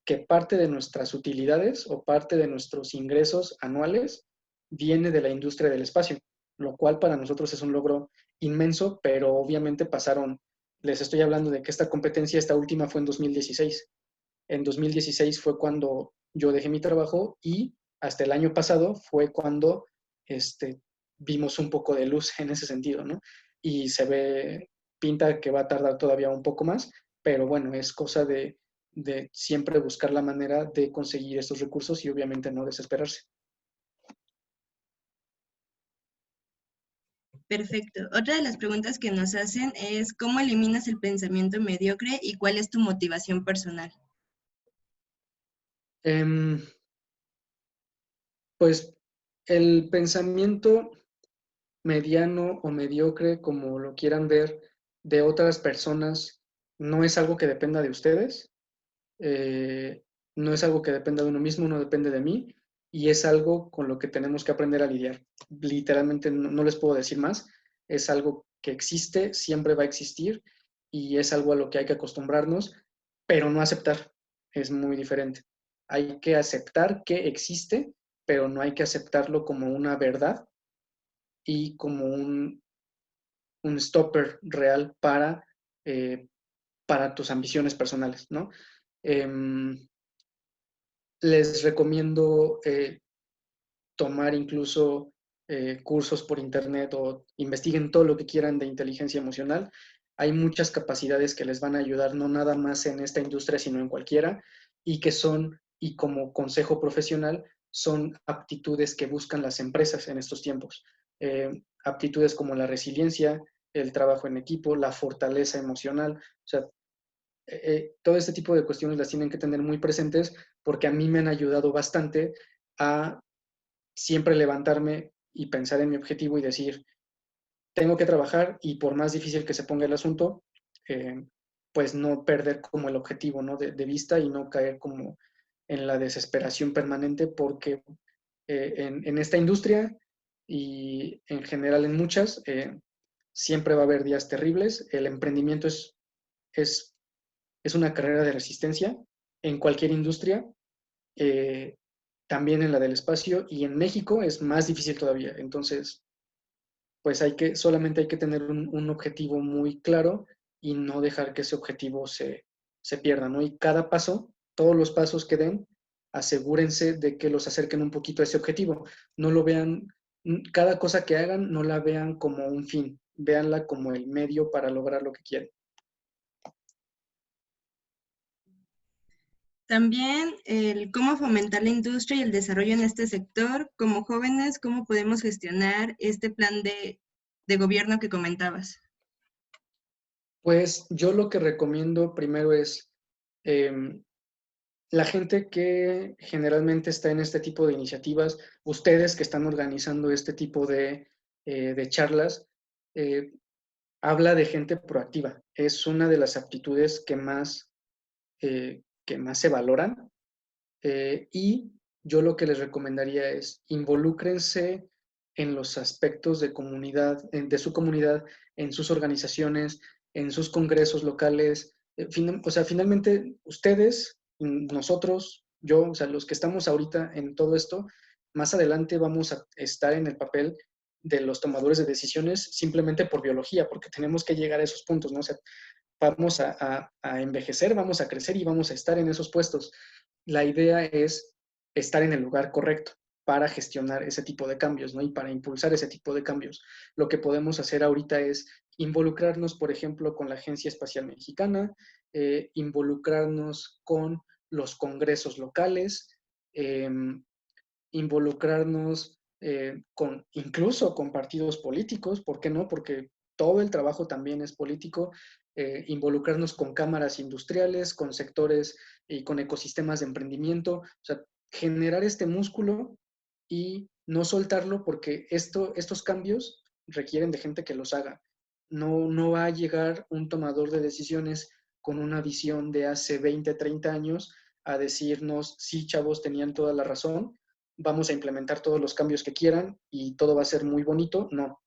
que parte de nuestras utilidades o parte de nuestros ingresos anuales viene de la industria del espacio, lo cual para nosotros es un logro inmenso, pero obviamente les estoy hablando de que esta última fue en 2016. En 2016 fue cuando yo dejé mi trabajo y hasta el año pasado fue cuando vimos un poco de luz en ese sentido, ¿no? Y pinta que va a tardar todavía un poco más, pero bueno, es cosa de de siempre buscar la manera de conseguir estos recursos y obviamente no desesperarse. Perfecto. Otra de las preguntas que nos hacen es, ¿cómo eliminas el pensamiento mediocre y cuál es tu motivación personal? Pues el pensamiento mediano o mediocre, como lo quieran ver, de otras personas, no es algo que dependa de ustedes, no es algo que dependa de uno mismo, no depende de mí, y es algo con lo que tenemos que aprender a lidiar. Literalmente no les puedo decir más, es algo que existe, siempre va a existir, y es algo a lo que hay que acostumbrarnos, pero no aceptar, es muy diferente. Hay que aceptar que existe, pero no hay que aceptarlo como una verdad y como un stopper real para tus ambiciones personales, ¿no? Les recomiendo tomar incluso cursos por internet o investiguen todo lo que quieran de inteligencia emocional. Hay muchas capacidades que les van a ayudar, no nada más en esta industria, sino en cualquiera, y como consejo profesional, son aptitudes que buscan las empresas en estos tiempos. Aptitudes como la resiliencia, el trabajo en equipo, la fortaleza emocional, o sea, todo este tipo de cuestiones las tienen que tener muy presentes porque a mí me han ayudado bastante a siempre levantarme y pensar en mi objetivo y decir, tengo que trabajar y por más difícil que se ponga el asunto, eh, pues no perder como el objetivo, ¿no? de vista y no caer como en la desesperación permanente porque en esta industria y en general en muchas, siempre va a haber días terribles. El emprendimiento es, es una carrera de resistencia en cualquier industria, eh, también en la del espacio, y en México es más difícil todavía. Entonces, pues solamente hay que tener un objetivo muy claro y no dejar que ese objetivo se pierda, ¿no? Y cada paso, todos los pasos que den, asegúrense de que los acerquen un poquito a ese objetivo. No lo vean, cada cosa que hagan, no la vean como un fin, véanla como el medio para lograr lo que quieren. También el cómo fomentar la industria y el desarrollo en este sector. Como jóvenes, ¿cómo podemos gestionar este plan de gobierno que comentabas? Pues yo lo que recomiendo primero es la gente que generalmente está en este tipo de iniciativas, ustedes que están organizando este tipo de charlas, eh, habla de gente proactiva. Es una de las aptitudes que más se valoran. Y yo lo que les recomendaría es involúcrense en los aspectos de comunidad, de su comunidad, en sus organizaciones, en sus congresos locales. O sea, finalmente ustedes, nosotros, yo, o sea, los que estamos ahorita en todo esto, más adelante vamos a estar en el papel de los tomadores de decisiones simplemente por biología, porque tenemos que llegar a esos puntos, ¿no? O sea, vamos a envejecer, vamos a crecer y vamos a estar en esos puestos. La idea es estar en el lugar correcto para gestionar ese tipo de cambios, ¿no? Y para impulsar ese tipo de cambios. Lo que podemos hacer ahorita es involucrarnos, por ejemplo, con la Agencia Espacial Mexicana, involucrarnos con los congresos locales, eh, involucrarnos incluso con partidos políticos, ¿por qué no? Porque todo el trabajo también es político, involucrarnos con cámaras industriales, con sectores y con ecosistemas de emprendimiento, o sea, generar este músculo y no soltarlo porque estos cambios requieren de gente que los haga. No va a llegar un tomador de decisiones con una visión de hace 20, 30 años a decirnos, sí, chavos, tenían toda la razón, vamos a implementar todos los cambios que quieran y todo va a ser muy bonito. No,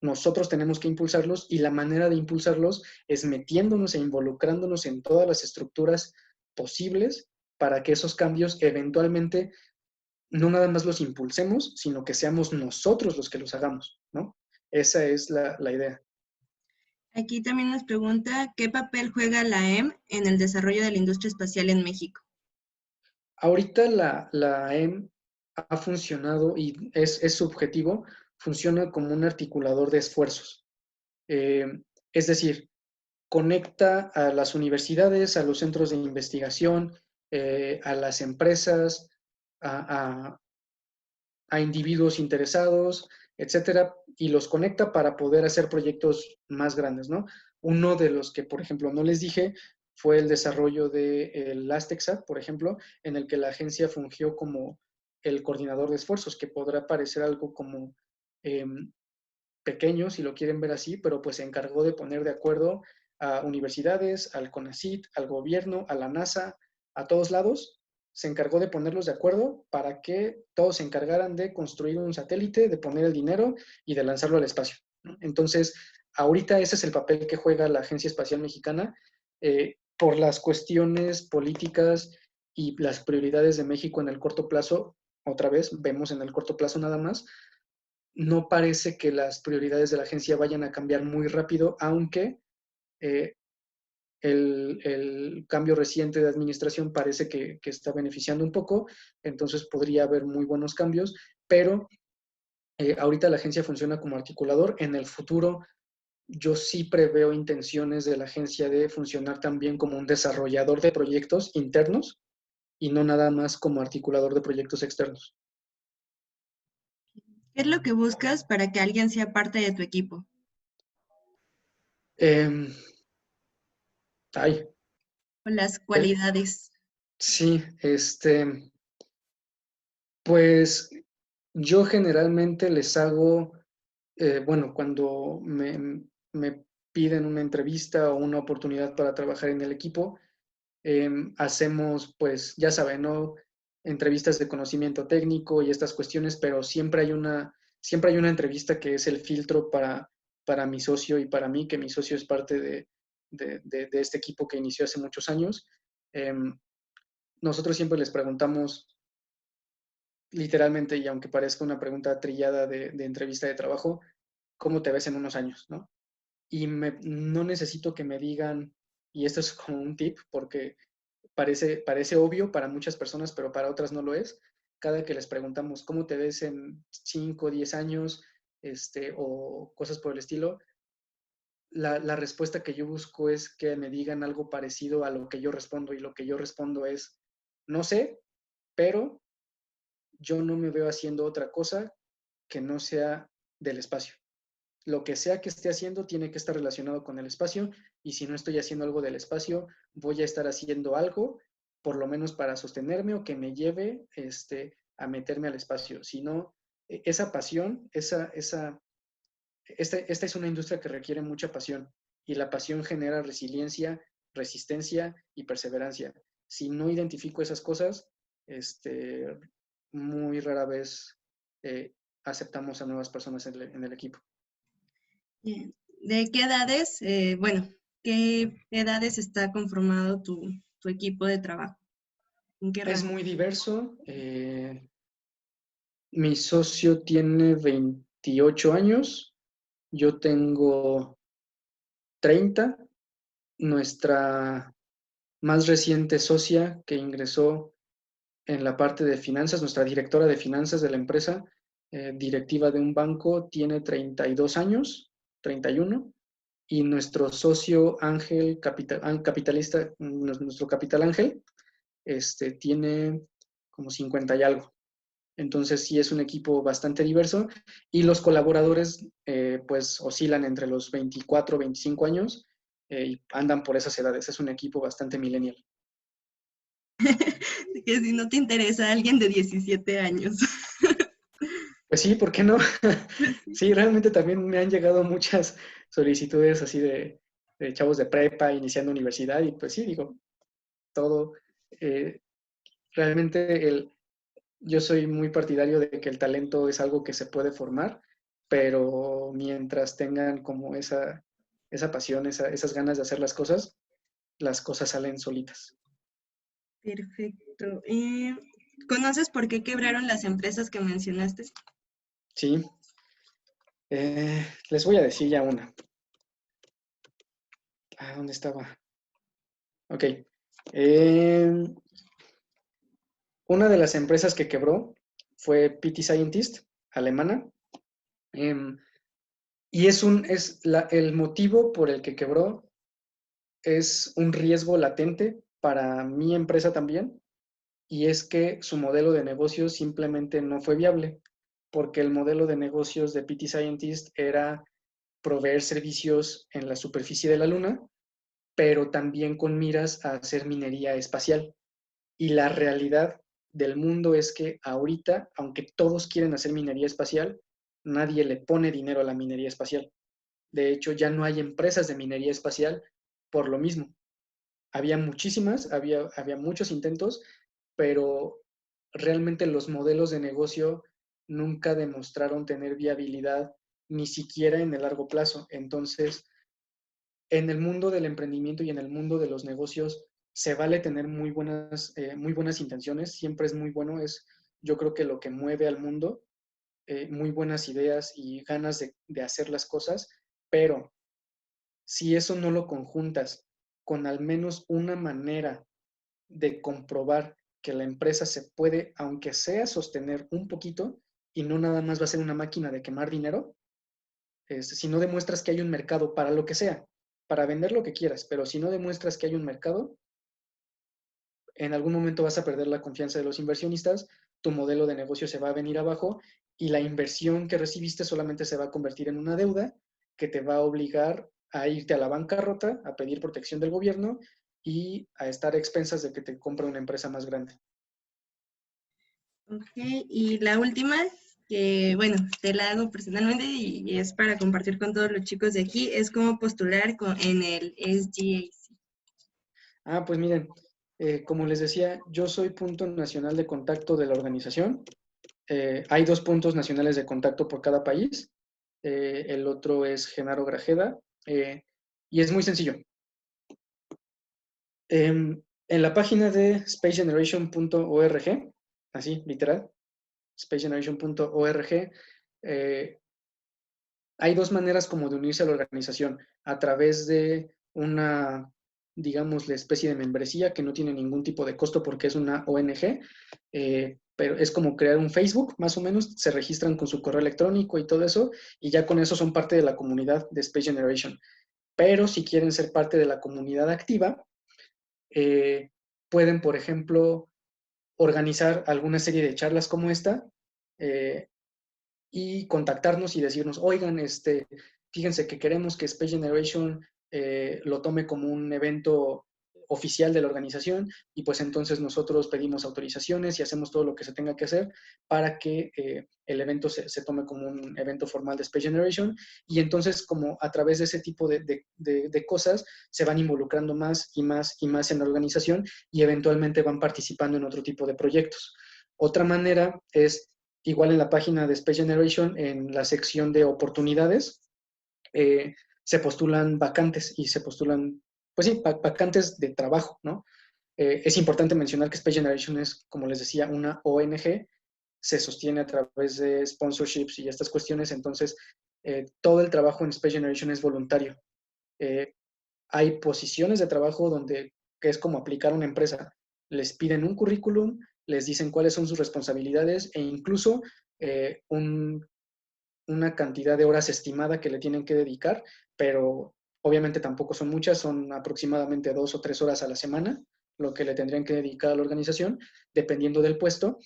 nosotros tenemos que impulsarlos y la manera de impulsarlos es metiéndonos e involucrándonos en todas las estructuras posibles para que esos cambios eventualmente no nada más los impulsemos, sino que seamos nosotros los que los hagamos, ¿no? Esa es la idea. Aquí también nos pregunta, ¿qué papel juega la en el desarrollo de la industria espacial en México? Ahorita la EM ha funcionado y es su objetivo, funciona como un articulador de esfuerzos. Es decir, conecta a las universidades, a los centros de investigación, a las empresas, a individuos interesados, etcétera, y los conecta para poder hacer proyectos más grandes, ¿no? Uno de los que, por ejemplo, no les dije fue el desarrollo del LastExA, por ejemplo, en el que la agencia fungió como el coordinador de esfuerzos, que podrá parecer algo como pequeño, si lo quieren ver así, pero pues se encargó de poner de acuerdo a universidades, al CONACYT, al gobierno, a la NASA, a todos lados, se encargó de ponerlos de acuerdo para que todos se encargaran de construir un satélite, de poner el dinero y de lanzarlo al espacio, ¿no? Entonces, ahorita ese es el papel que juega la Agencia Espacial Mexicana por las cuestiones políticas y las prioridades de México en el corto plazo. Otra vez, vemos en el corto plazo nada más, no parece que las prioridades de la agencia vayan a cambiar muy rápido, aunque el cambio reciente de administración parece que está beneficiando un poco, entonces podría haber muy buenos cambios, pero ahorita la agencia funciona como articulador. En el futuro, yo sí preveo intenciones de la agencia de funcionar también como un desarrollador de proyectos internos y no nada más como articulador de proyectos externos. ¿Qué es lo que buscas para que alguien sea parte de tu equipo? Eh, ay, O las cualidades. sí, pues yo generalmente les hago, bueno, cuando me piden una entrevista o una oportunidad para trabajar en el equipo, hacemos, pues, ya saben, ¿no? Entrevistas de conocimiento técnico y estas cuestiones, pero siempre hay una entrevista que es el filtro para mi socio y para mí, que mi socio es parte de este equipo que inició hace muchos años. Nosotros siempre les preguntamos literalmente, y aunque parezca una pregunta trillada de entrevista de trabajo, ¿cómo te ves en unos años, no? Y no necesito que me digan, y esto es como un tip, porque parece obvio para muchas personas, pero para otras no lo es. Cada que les preguntamos, ¿cómo te ves en 5 o 10 años? O cosas por el estilo, la respuesta que yo busco es que me digan algo parecido a lo que yo respondo, y lo que yo respondo es, no sé, pero yo no me veo haciendo otra cosa que no sea del espacio. Lo que sea que esté haciendo tiene que estar relacionado con el espacio, y si no estoy haciendo algo del espacio, voy a estar haciendo algo, por lo menos para sostenerme o que me lleve a meterme al espacio. Si no, esa pasión, esta es una industria que requiere mucha pasión, y la pasión genera resiliencia, resistencia y perseverancia. Si no identifico esas cosas, muy rara vez aceptamos a nuevas personas en el equipo. Bien. ¿De qué edades, qué edades está conformado tu equipo de trabajo? ¿En qué Es rango? muy diverso. Mi socio tiene 28 años, yo tengo 30. Nuestra más reciente socia que ingresó en la parte de finanzas, nuestra directora de finanzas de la empresa, directiva de un banco, tiene 32 años, 31. Y nuestro socio Ángel, capitalista, nuestro capital Ángel, tiene como 50 y algo. Entonces sí es un equipo bastante diverso, y los colaboradores pues oscilan entre los 24, 25 años y andan por esas edades. Es un equipo bastante millennial. Que si no te interesa alguien de 17 años. Pues sí, ¿por qué no? Sí, realmente también me han llegado muchas solicitudes así de chavos de prepa iniciando universidad, y pues sí, digo, todo. Realmente yo soy muy partidario de que el talento es algo que se puede formar, pero mientras tengan como esa pasión, esas ganas de hacer las cosas salen solitas. Perfecto. ¿Conoces por qué quebraron las empresas que mencionaste? Sí. Les voy a decir ya una. ¿Dónde estaba? Ok. Una de las empresas que quebró fue PT Scientist, alemana. Y el motivo por el que quebró es un riesgo latente para mi empresa también, y es que su modelo de negocio simplemente no fue viable, porque el modelo de negocios de PT Scientist era proveer servicios en la superficie de la Luna, pero también con miras a hacer minería espacial. Y la realidad del mundo es que ahorita, aunque todos quieren hacer minería espacial, nadie le pone dinero a la minería espacial. De hecho, ya no hay empresas de minería espacial por lo mismo. Había muchísimas, había muchos intentos, pero realmente los modelos de negocio nunca demostraron tener viabilidad ni siquiera en el largo plazo. Entonces, en el mundo del emprendimiento y en el mundo de los negocios se vale tener muy buenas intenciones, siempre es muy bueno, es yo creo que lo que mueve al mundo, muy buenas ideas y ganas de hacer las cosas, pero si eso no lo conjuntas con al menos una manera de comprobar que la empresa se puede, aunque sea sostener un poquito, y no nada más va a ser una máquina de quemar dinero, si no demuestras que hay un mercado para lo que sea, para vender lo que quieras, pero si no demuestras que hay un mercado, en algún momento vas a perder la confianza de los inversionistas, tu modelo de negocio se va a venir abajo y la inversión que recibiste solamente se va a convertir en una deuda que te va a obligar a irte a la bancarrota, a pedir protección del gobierno y a estar a expensas de que te compre una empresa más grande. Ok, y la última, que bueno, te la hago personalmente y es para compartir con todos los chicos de aquí, es cómo postular en el SGAC. Pues miren, como les decía, yo soy punto nacional de contacto de la organización. Hay 2 puntos nacionales de contacto por cada país. El otro es Genaro Grajeda. Y es muy sencillo. En la página de spacegeneration.org, así, literal, spacegeneration.org, hay 2 maneras como de unirse a la organización, a través de una, digamos, la especie de membresía que no tiene ningún tipo de costo porque es una ONG, pero es como crear un Facebook, más o menos, se registran con su correo electrónico y todo eso, y ya con eso son parte de la comunidad de Space Generation. Pero si quieren ser parte de la comunidad activa, pueden, por ejemplo, organizar alguna serie de charlas como esta, y contactarnos y decirnos, oigan, fíjense que queremos que Space Generation lo tome como un evento oficial de la organización y pues entonces nosotros pedimos autorizaciones y hacemos todo lo que se tenga que hacer para que el evento se tome como un evento formal de Space Generation y entonces como a través de ese tipo de cosas se van involucrando más y más y más en la organización y eventualmente van participando en otro tipo de proyectos. Otra manera es igual en la página de Space Generation, en la sección de oportunidades, se postulan vacantes y se postulan, pues sí, vacantes de trabajo, ¿no? Es importante mencionar que Space Generation es, como les decía, una ONG, se sostiene a través de sponsorships y estas cuestiones, entonces todo el trabajo en Space Generation es voluntario. Hay posiciones de trabajo que es como aplicar a una empresa. Les piden un currículum, les dicen cuáles son sus responsabilidades e incluso una cantidad de horas estimada que le tienen que dedicar, pero obviamente tampoco son muchas, son aproximadamente 2 o 3 horas a la semana lo que le tendrían que dedicar a la organización, dependiendo del puesto,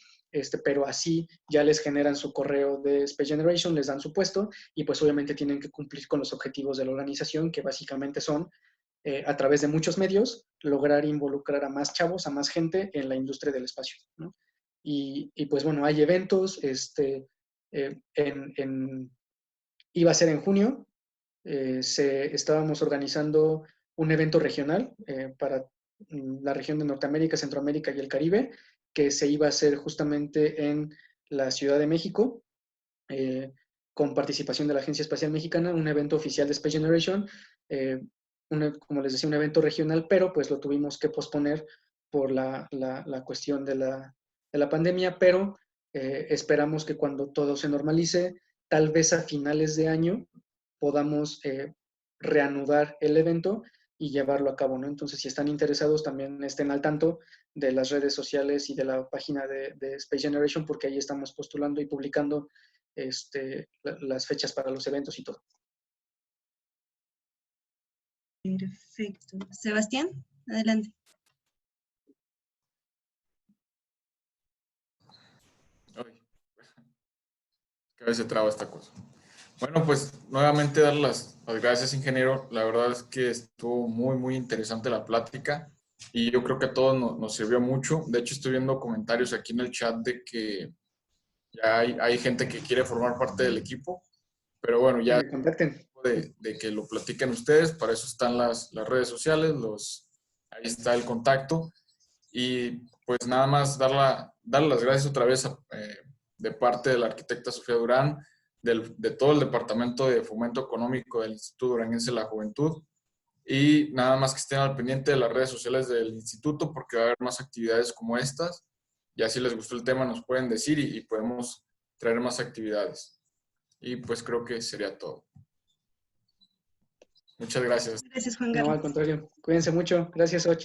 pero así ya les generan su correo de Space Generation, les dan su puesto y pues obviamente tienen que cumplir con los objetivos de la organización, que básicamente son a través de muchos medios, lograr involucrar a más chavos, a más gente en la industria del espacio, ¿no? Y pues bueno, hay eventos, iba a ser en junio, estábamos organizando un evento regional para la región de Norteamérica, Centroamérica y el Caribe, que se iba a hacer justamente en la Ciudad de México, con participación de la Agencia Espacial Mexicana, un evento oficial de Space Generation, como les decía, un evento regional, pero pues lo tuvimos que posponer por la cuestión de la pandemia, pero esperamos que cuando todo se normalice, tal vez a finales de año podamos reanudar el evento y llevarlo a cabo, ¿no? Entonces, si están interesados, también estén al tanto de las redes sociales y de la página de Space Generation, porque ahí estamos postulando y publicando las fechas para los eventos y todo. Perfecto. Sebastián, adelante. Ay, que a veces traba esta cosa. Bueno, pues nuevamente dar las gracias, ingeniero. La verdad es que estuvo muy, muy interesante la plática y yo creo que a todos nos sirvió mucho. De hecho, estoy viendo comentarios aquí en el chat de que ya hay gente que quiere formar parte del equipo, pero bueno, Que ya me contacten. de que lo platiquen ustedes, para eso están las redes sociales, ahí está el contacto. Y pues nada más dar las gracias otra vez de parte de la arquitecta Sofía Durán, de todo el Departamento de Fomento Económico del Instituto Duranguense de la Juventud. Y nada más que estén al pendiente de las redes sociales del instituto porque va a haber más actividades como estas. Ya si les gustó el tema nos pueden decir y podemos traer más actividades. Y pues creo que sería todo. Muchas gracias. Gracias, Juan No, al Carlos. contrario. Cuídense mucho. Gracias, Och.